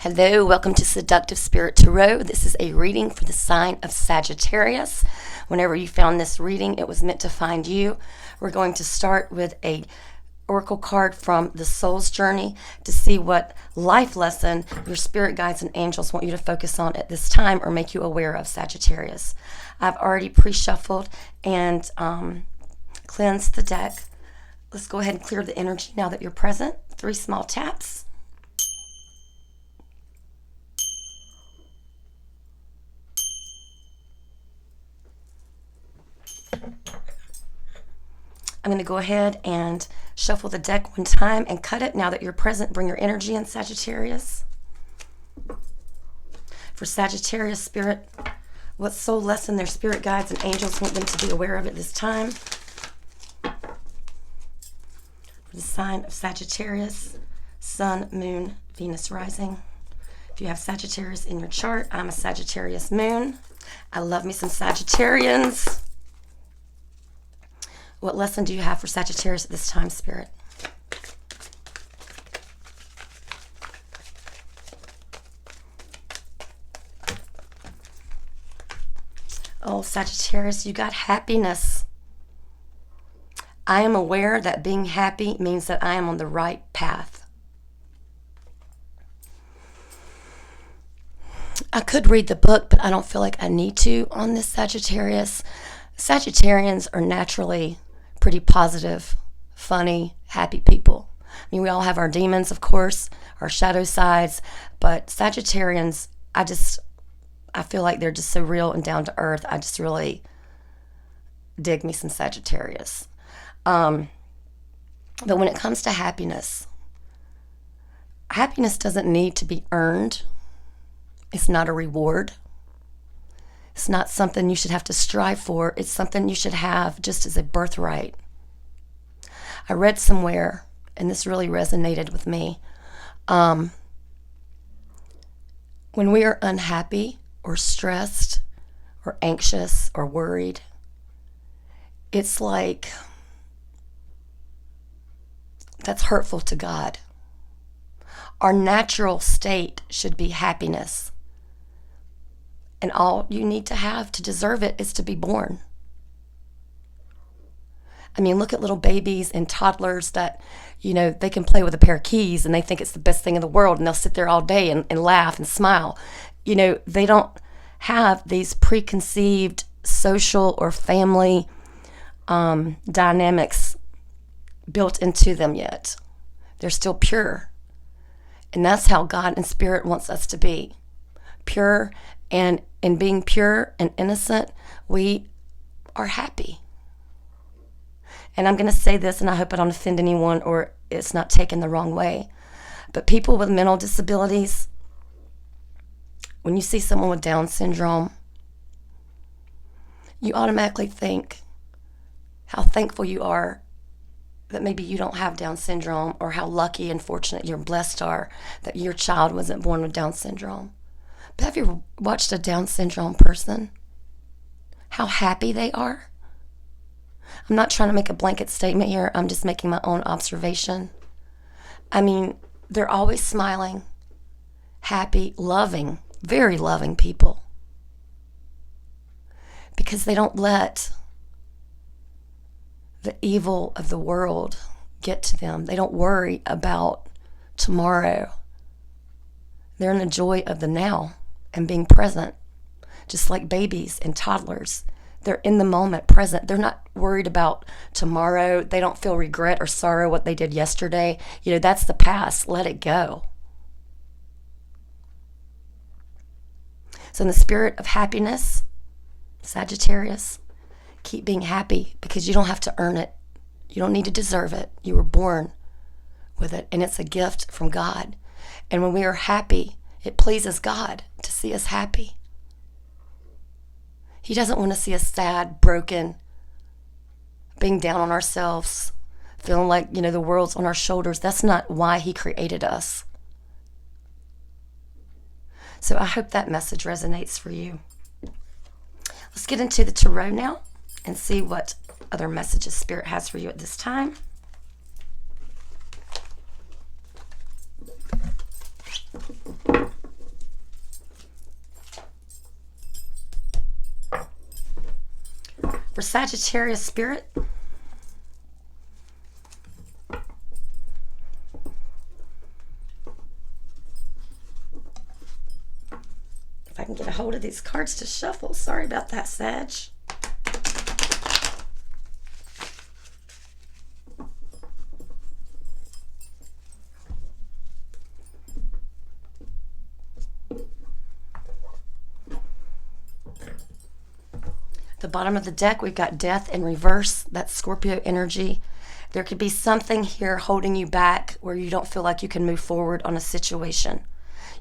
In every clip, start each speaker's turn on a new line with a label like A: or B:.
A: Hello, welcome to Seductive Spirit Tarot. This is a reading for the sign of Sagittarius. Whenever you found this reading, it was meant to find you. We're going to start with a oracle card from the Soul's Journey to see what life lesson your spirit guides and angels want you to focus on at this time or make you aware of, Sagittarius. I've already pre-shuffled and cleansed the deck. Let's go ahead and clear the energy now that you're present. 3 small taps. I'm going to go ahead and shuffle the deck one time and cut it. Now that you're present, bring your energy in, Sagittarius. For Sagittarius spirit, what soul lesson their spirit guides and angels want them to be aware of at this time? For the sign of Sagittarius, Sun, Moon, Venus rising. If you have Sagittarius in your chart, I'm a Sagittarius moon. I love me some Sagittarians. What lesson do you have for Sagittarius at this time, Spirit? Oh, Sagittarius, you got happiness. I am aware that being happy means that I am on the right path. I could read the book, but I don't feel like I need to on this, Sagittarius. Sagittarians are naturally pretty positive, funny, happy people. I mean, we all have our demons, of course, our shadow sides, but Sagittarians, I feel like they're just so real and down to earth. I just really dig me some Sagittarius. But when it comes to happiness, happiness doesn't need to be earned. It's not a reward. It's not something you should have to strive for. It's something you should have just as a birthright. I read somewhere, and this really resonated with me. When we are unhappy or stressed or anxious or worried, it's like that's hurtful to God. Our natural state should be happiness. And all you need to have to deserve it is to be born. I mean, look at little babies and toddlers that, they can play with a pair of keys and they think it's the best thing in the world and they'll sit there all day and laugh and smile. They don't have these preconceived social or family dynamics built into them yet. They're still pure. And that's how God and Spirit wants us to be. Pure. And in being pure and innocent, we are happy. And I'm going to say this, and I hope I don't offend anyone or it's not taken the wrong way. But people with mental disabilities, when you see someone with Down syndrome, you automatically think how thankful you are that maybe you don't have Down syndrome, or how lucky and fortunate you're blessed are that your child wasn't born with Down syndrome. But have you ever watched a Down syndrome person? How happy they are? I'm not trying to make a blanket statement here. I'm just making my own observation. I mean, they're always smiling, happy, loving, very loving people. Because they don't let the evil of the world get to them. They don't worry about tomorrow. They're in the joy of the now and being present, just like babies and toddlers. They're in the moment, present. They're not worried about tomorrow. They don't feel regret or sorrow what they did yesterday. That's the past. Let it go. So in the spirit of happiness, Sagittarius, keep being happy because you don't have to earn it. You don't need to deserve it. You were born with it, and it's a gift from God. And when we are happy, it pleases God to see us happy. He doesn't want to see us sad, broken, being down on ourselves, feeling like, the world's on our shoulders. That's not why He created us. So I hope that message resonates for you. Let's get into the tarot now and see what other messages Spirit has for you at this time. For Sagittarius spirit, if I can get a hold of these cards to shuffle. Sorry about that, Sag. The bottom of the deck, we've got death in reverse. That's Scorpio energy. There could be something here holding you back where you don't feel like you can move forward on a situation.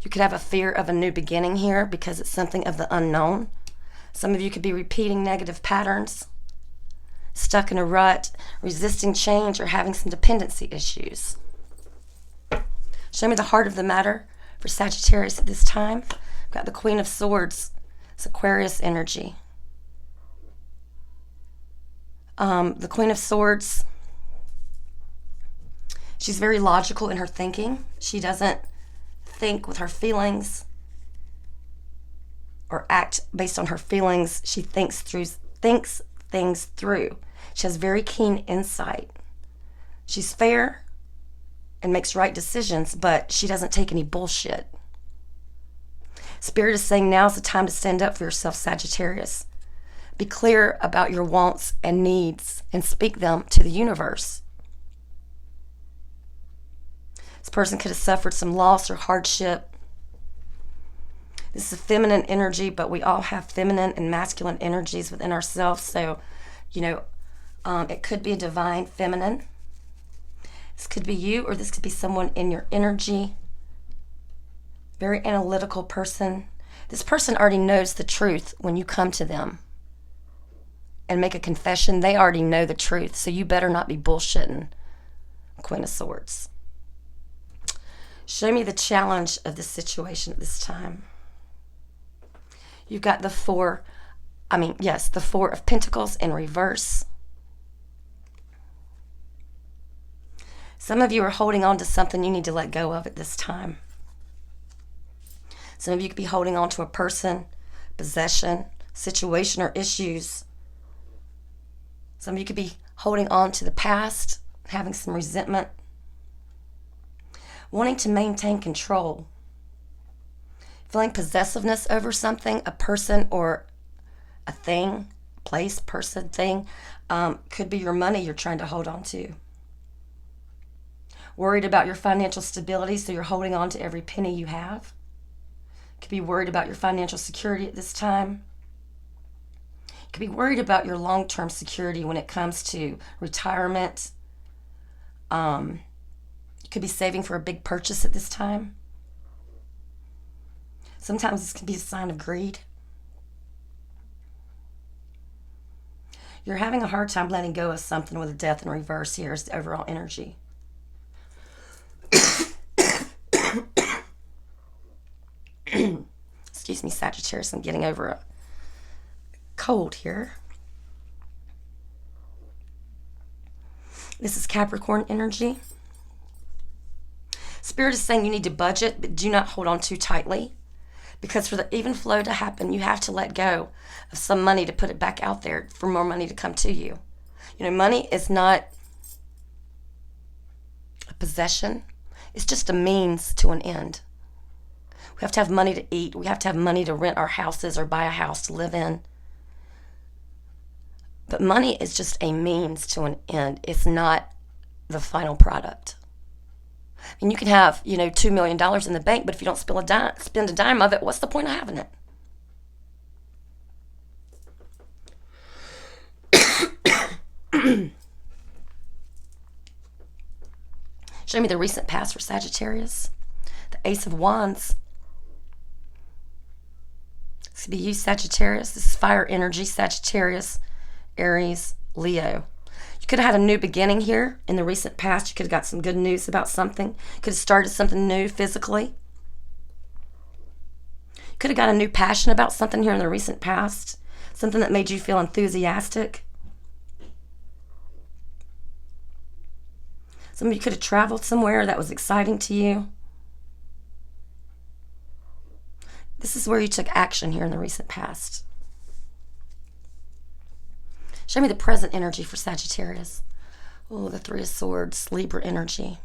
A: You could have a fear of a new beginning here because it's something of the unknown. Some of you could be repeating negative patterns, stuck in a rut, resisting change, or having some dependency issues. Show me the heart of the matter for Sagittarius at this time. I've got the Queen of Swords. It's Aquarius energy. The Queen of Swords, she's very logical in her thinking. She doesn't think with her feelings or act based on her feelings. She thinks things through. She has very keen insight. She's fair and makes right decisions, but she doesn't take any bullshit. Spirit is saying now's the time to stand up for yourself, Sagittarius. Be clear about your wants and needs and speak them to the universe. This person could have suffered some loss or hardship. This is feminine energy, but we all have feminine and masculine energies within ourselves. So, it could be a divine feminine. This could be you, or this could be someone in your energy. Very analytical person. This person already knows the truth when you come to them and make a confession. They already know the truth, so you better not be bullshitting. Queen of Swords. Show me the challenge of this situation at this time. You've got the Four of Pentacles in reverse. Some of you are holding on to something you need to let go of at this time. Some of you could be holding on to a person, possession, situation, or issues. Some of you could be holding on to the past, having some resentment, wanting to maintain control, feeling possessiveness over something, a person or a thing, place, person, thing. Could be your money you're trying to hold on to. Worried about your financial stability, so you're holding on to every penny you have. Could be worried about your financial security at this time. Could be worried about your long-term security when it comes to retirement. You could be saving for a big purchase at this time. Sometimes this can be a sign of greed. You're having a hard time letting go of something with a death in reverse here is the overall energy. Excuse me, Sagittarius, I'm getting over a cold here. This is Capricorn energy. Spirit is saying you need to budget, but do not hold on too tightly. Because for the even flow to happen, you have to let go of some money to put it back out there for more money to come to you. Money is not a possession. It's just a means to an end. We have to have money to eat. We have to have money to rent our houses or buy a house to live in. But money is just a means to an end. It's not the final product. And you can have, $2 million in the bank, but if you don't spend a dime of it, what's the point of having it? Show me the recent past for Sagittarius. The Ace of Wands. This could be you, Sagittarius. This is fire energy, Sagittarius, Aries, Leo. You could have had a new beginning here in the recent past. You could have got some good news about something. You could have started something new physically. You could have got a new passion about something here in the recent past. Something that made you feel enthusiastic. Some of you could have traveled somewhere that was exciting to you. This is where you took action here in the recent past. Show me the present energy for Sagittarius. Oh, the Three of Swords, Libra energy.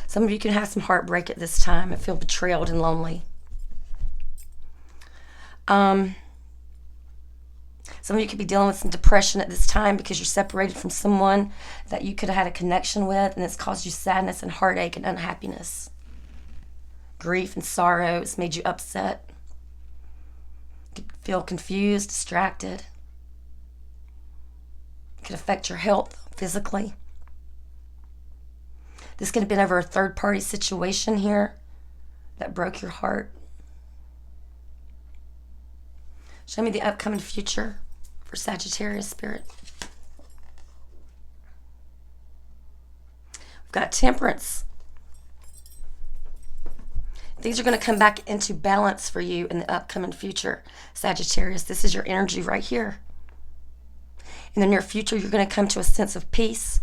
A: Some of you can have some heartbreak at this time and feel betrayed and lonely. Some of you could be dealing with some depression at this time because you're separated from someone that you could have had a connection with, and it's caused you sadness and heartache and unhappiness. Grief and sorrow. It's made you upset. You could feel confused, distracted. It could affect your health physically. This could have been over a third-party situation here that broke your heart. Show me the upcoming future for Sagittarius spirit. We've got Temperance. Things are going to come back into balance for you in the upcoming future, Sagittarius. This is your energy right here. In the near future, you're going to come to a sense of peace.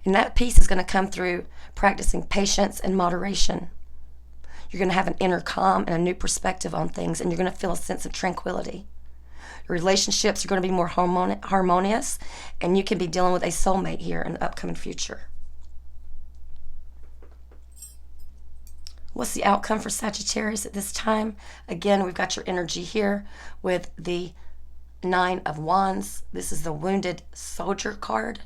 A: And that peace is going to come through practicing patience and moderation. You're going to have an inner calm and a new perspective on things, and you're going to feel a sense of tranquility. Your relationships are going to be more harmonious, and you can be dealing with a soulmate here in the upcoming future. What's the outcome for Sagittarius at this time? Again, we've got your energy here with the Nine of Wands. This is the Wounded Soldier card.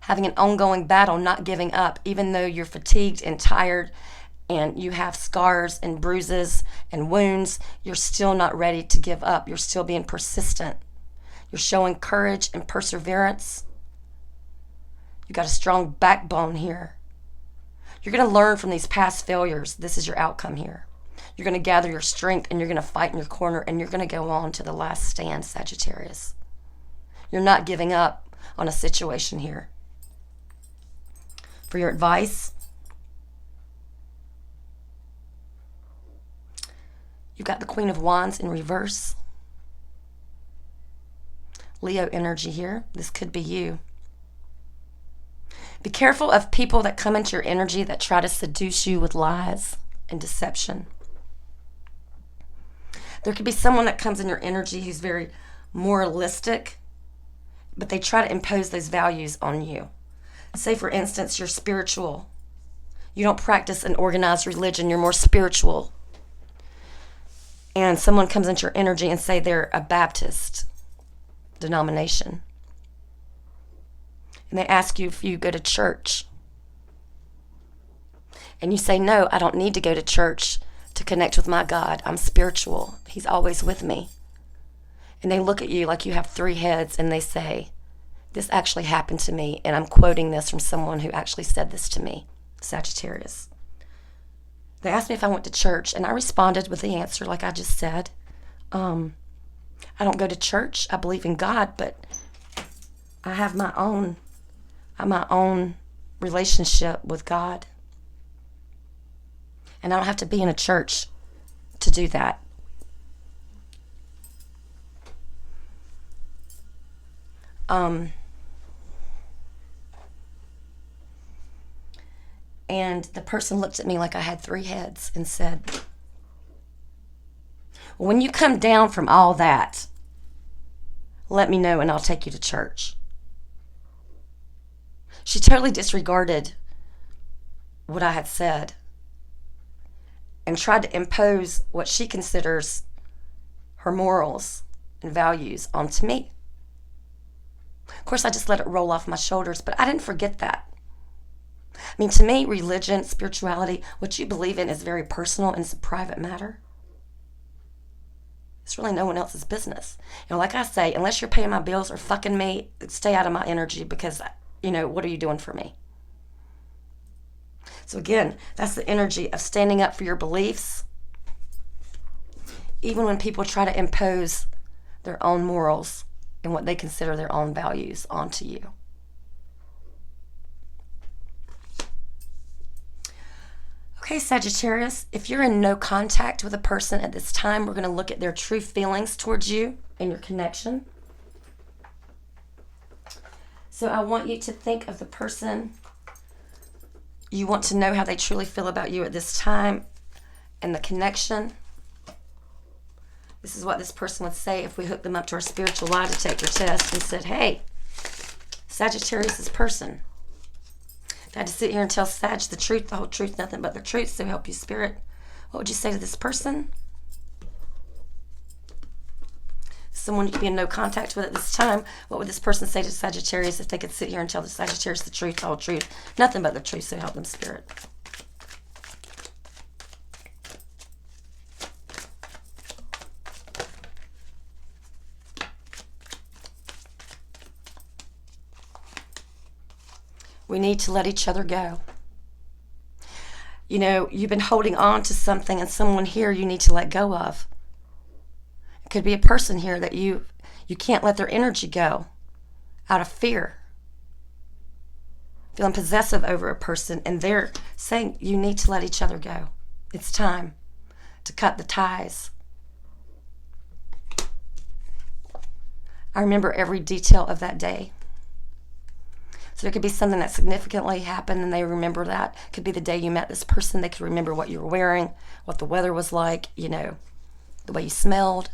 A: Having an ongoing battle, not giving up, even though you're fatigued and tired and you have scars and bruises and wounds, you're still not ready to give up. You're still being persistent. You're showing courage and perseverance. You've got a strong backbone here. You're going to learn from these past failures. This is your outcome here. You're going to gather your strength and you're going to fight in your corner, and you're going to go on to the last stand, Sagittarius. You're not giving up on a situation here. For your advice, you've got the Queen of Wands in reverse. Leo energy here. This could be you. Be careful of people that come into your energy that try to seduce you with lies and deception. There could be someone that comes in your energy who's very moralistic, but they try to impose those values on you. Say, for instance, you're spiritual. You don't practice an organized religion. You're more spiritual. And someone comes into your energy and say they're a Baptist denomination. And they ask you if you go to church. And you say, no, I don't need to go to church to connect with my God. I'm spiritual. He's always with me. And they look at you like you have three heads, and they say, this actually happened to me, and I'm quoting this from someone who actually said this to me, Sagittarius. They asked me if I went to church, and I responded with the answer like I just said. I don't go to church. I believe in God, but I have my own relationship with God. And I don't have to be in a church to do that. And the person looked at me like I had three heads and said, when you come down from all that, let me know and I'll take you to church. She totally disregarded what I had said and tried to impose what she considers her morals and values onto me. Of course, I just let it roll off my shoulders, but I didn't forget that. I mean, to me, religion, spirituality, what you believe in is very personal and it's a private matter. It's really no one else's business. You know, like I say, unless you're paying my bills or fucking me, stay out of my energy because, you know, what are you doing for me? So again, that's the energy of standing up for your beliefs, even when people try to impose their own morals and what they consider their own values onto you. Okay, Sagittarius, if you're in no contact with a person at this time, we're going to look at their true feelings towards you and your connection. So I want you to think of the person. You want to know how they truly feel about you at this time and the connection. This is what this person would say if we hooked them up to our spiritual lie detector test and said, hey, Sagittarius, this person. If I had to sit here and tell Sag the truth, the whole truth, nothing but the truth, so help you, Spirit, what would you say to this person? Someone you could be in no contact with at this time. What would this person say to Sagittarius if they could sit here and tell the Sagittarius the truth, the whole truth, nothing but the truth, so help them, Spirit? We need to let each other go. You know, you've been holding on to something and someone here you need to let go of. It could be a person here that you can't let their energy go out of fear. Feeling possessive over a person, and they're saying you need to let each other go. It's time to cut the ties. I remember every detail of that day. So there could be something that significantly happened and they remember that. It could be the day you met this person. They could remember what you were wearing, what the weather was like, you know, the way you smelled.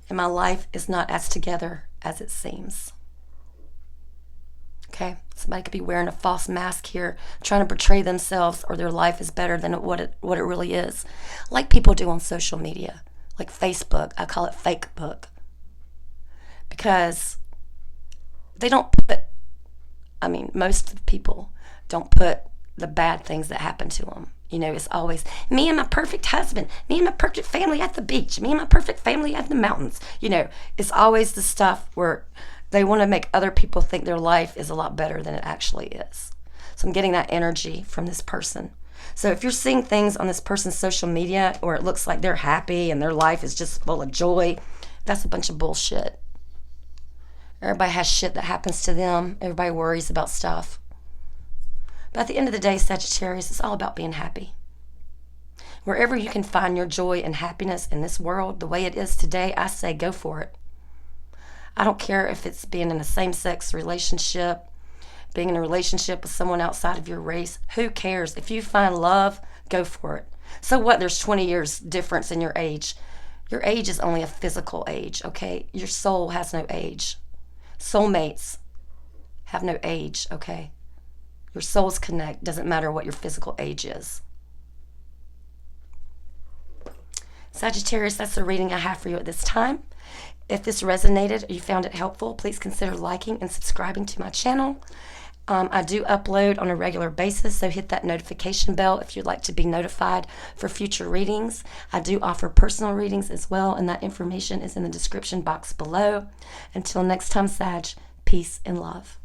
A: And my life is not as together as it seems. Okay? Somebody could be wearing a false mask here, trying to portray themselves or their life is better than what it really is. Like people do on social media, like Facebook. I call it fake book. Because they don't put, most of the people don't put the bad things that happen to them. You know, it's always me and my perfect husband, me and my perfect family at the beach, me and my perfect family at the mountains. You know, it's always the stuff where they want to make other people think their life is a lot better than it actually is. So I'm getting that energy from this person. So if you're seeing things on this person's social media or it looks like they're happy and their life is just full of joy, that's a bunch of bullshit. Everybody has shit that happens to them. Everybody worries about stuff. But at the end of the day, Sagittarius, it's all about being happy. Wherever you can find your joy and happiness in this world, the way it is today, I say go for it. I don't care if it's being in a same-sex relationship, being in a relationship with someone outside of your race. Who cares? If you find love, go for it. So what? There's 20 years difference in your age. Your age is only a physical age, okay? Your soul has no age. Soulmates have no age, okay? Your souls connect. Doesn't matter what your physical age is. Sagittarius, that's the reading I have for you at this time. If this resonated or you found it helpful, please consider liking and subscribing to my channel. I do upload on a regular basis, so hit that notification bell if you'd like to be notified for future readings. I do offer personal readings as well, and that information is in the description box below. Until next time, Sag, peace and love.